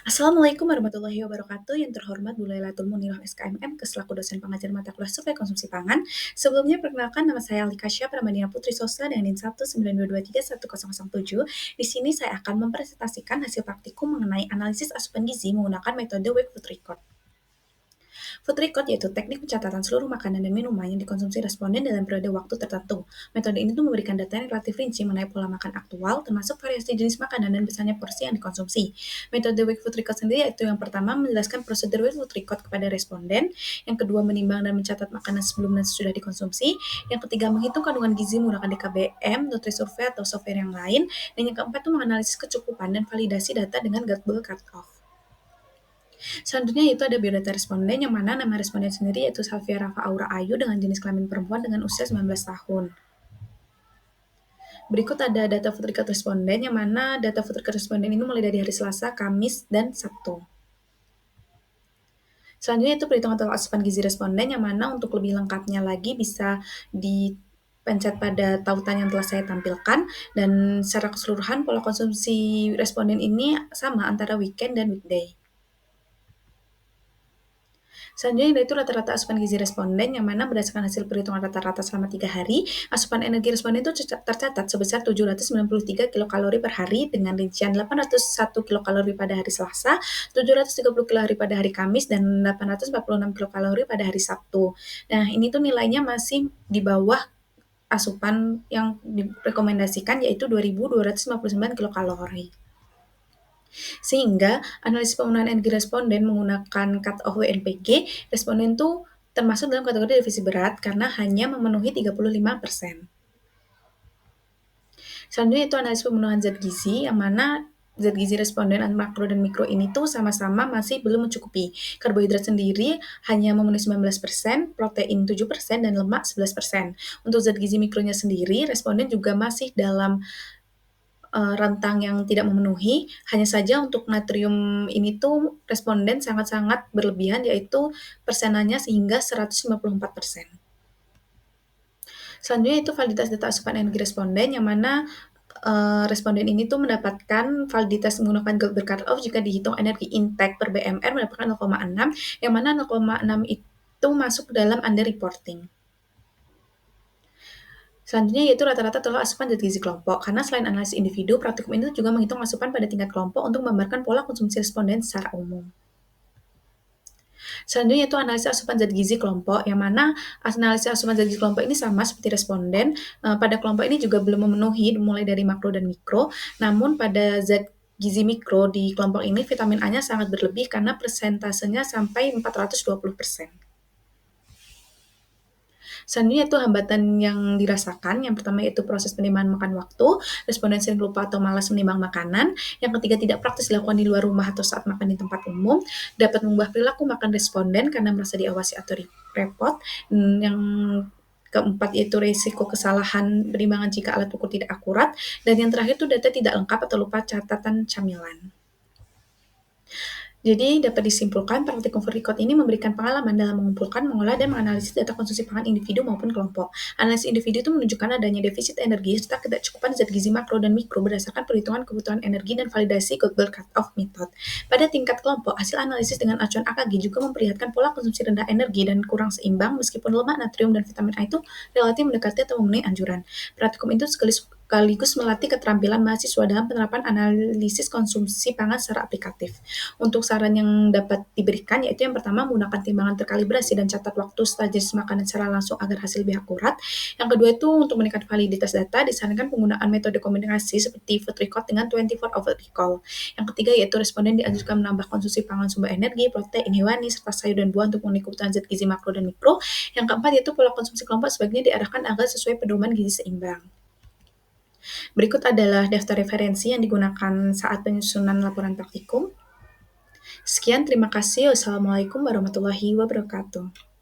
Assalamualaikum warahmatullahi wabarakatuh. Yang terhormat Bu Lailatul Munirah SKMM, selaku dosen pengajar mata kuliah Survei Konsumsi Pangan. Sebelumnya perkenalkan nama saya Alika Syah Pramadina Putri Sosa dengan NIM 192231007. Di sini saya akan mempresentasikan hasil praktikum mengenai analisis asupan gizi menggunakan metode Wake Food Record. Food record yaitu teknik pencatatan seluruh makanan dan minuman yang dikonsumsi responden dalam periode waktu tertentu. Metode ini tuh memberikan data yang relatif rinci mengenai pola makan aktual, termasuk variasi jenis makanan dan besarnya porsi yang dikonsumsi. Metode Wake Food Record sendiri yaitu yang pertama menjelaskan prosedur Wake Food Record kepada responden, yang kedua menimbang dan mencatat makanan sebelum dan sesudah dikonsumsi, yang ketiga menghitung kandungan gizi menggunakan DKBM, Nutri-Survey atau software yang lain, dan yang keempat tuh menganalisis kecukupan dan validasi data dengan Gutable Cutoff. Selanjutnya yaitu ada biodata responden, yang mana nama responden sendiri yaitu Salvia Rafa Aura Ayu dengan jenis kelamin perempuan dengan usia 19 tahun. Berikut ada data food record responden, yang mana data food record responden ini mulai dari hari Selasa, Kamis, dan Sabtu. Selanjutnya itu perhitungan total asupan gizi responden, yang mana untuk lebih lengkapnya lagi bisa dipencet pada tautan yang telah saya tampilkan, dan secara keseluruhan pola konsumsi responden ini sama antara weekend dan weekday. Selanjutnya yaitu rata-rata asupan gizi responden, yang mana berdasarkan hasil perhitungan rata-rata selama 3 hari, asupan energi responden itu tercatat sebesar 793 kilokalori per hari dengan rincian 801 kilokalori pada hari Selasa, 730 kilokalori pada hari Kamis, dan 846 kilokalori pada hari Sabtu. Nah, ini tuh nilainya masih di bawah asupan yang direkomendasikan yaitu 2.259 kilokalori. Sehingga analisis pemenuhan energi responden menggunakan cut-off WNPG, responden itu termasuk dalam kategori defisi berat karena hanya memenuhi 35%. Selanjutnya itu analisis pemenuhan zat gizi, yang mana zat gizi responden makro dan mikro ini tuh sama-sama masih belum mencukupi. Karbohidrat sendiri hanya memenuhi 19%, protein 7%, dan lemak 11%. Untuk zat gizi mikronya sendiri, responden juga masih dalam rentang yang tidak memenuhi. Hanya saja untuk natrium ini tuh responden sangat-sangat berlebihan, yaitu persenannya sehingga 154%. Selanjutnya itu validitas data asupan energi responden, yang mana responden ini tuh mendapatkan validitas menggunakan Gutable Cutoff jika dihitung energi intake per BMR mendapatkan 0,6, yang mana 0,6 itu masuk dalam underreporting. Selanjutnya yaitu rata-rata total asupan zat gizi kelompok, karena selain analisis individu, praktikum ini juga menghitung asupan pada tingkat kelompok untuk menggambarkan pola konsumsi responden secara umum. Selanjutnya itu analisis asupan zat gizi kelompok, yang mana analisis asupan zat gizi kelompok ini sama seperti responden. Pada kelompok ini juga belum memenuhi mulai dari makro dan mikro, namun pada zat gizi mikro di kelompok ini vitamin A-nya sangat berlebih karena persentasenya sampai 420%. Selanjutnya itu hambatan yang dirasakan, yang pertama yaitu proses penerimaan makan waktu, responden sering lupa atau malas menimbang makanan, yang ketiga tidak praktis dilakukan di luar rumah atau saat makan di tempat umum, dapat mengubah perilaku makan responden karena merasa diawasi atau repot, yang keempat yaitu risiko kesalahan penimbangan jika alat ukur tidak akurat, dan yang terakhir itu data tidak lengkap atau lupa catatan camilan. Jadi dapat disimpulkan praktikum food record ini memberikan pengalaman dalam mengumpulkan, mengolah, dan menganalisis data konsumsi pangan individu maupun kelompok. Analisis individu itu menunjukkan adanya defisit energi serta ketidakcukupan zat gizi makro dan mikro berdasarkan perhitungan kebutuhan energi dan validasi Gutable Cutoff method. Pada tingkat kelompok, hasil analisis dengan acuan AKG juga memperlihatkan pola konsumsi rendah energi dan kurang seimbang meskipun lemak, natrium, dan vitamin A itu relatif mendekati atau memenuhi anjuran. Praktikum itu sekaligus melatih keterampilan mahasiswa dalam penerapan analisis konsumsi pangan secara aplikatif. Untuk saran yang dapat diberikan yaitu yang pertama menggunakan timbangan terkalibrasi dan catat waktu setelah jenis makanan secara langsung agar hasil lebih akurat. Yang kedua itu untuk meningkatkan validitas data disarankan penggunaan metode kombinasi seperti food record dengan 24-hour recall. Yang ketiga yaitu responden dianjurkan menambah konsumsi pangan sumber energi, protein hewani, serta sayur dan buah untuk memenuhi kebutuhan zat gizi makro dan mikro. Yang keempat yaitu pola konsumsi kelompok sebaiknya diarahkan agar sesuai pedoman gizi seimbang. Berikut adalah daftar referensi yang digunakan saat penyusunan laporan praktikum. Sekian, terima kasih. Wassalamualaikum warahmatullahi wabarakatuh.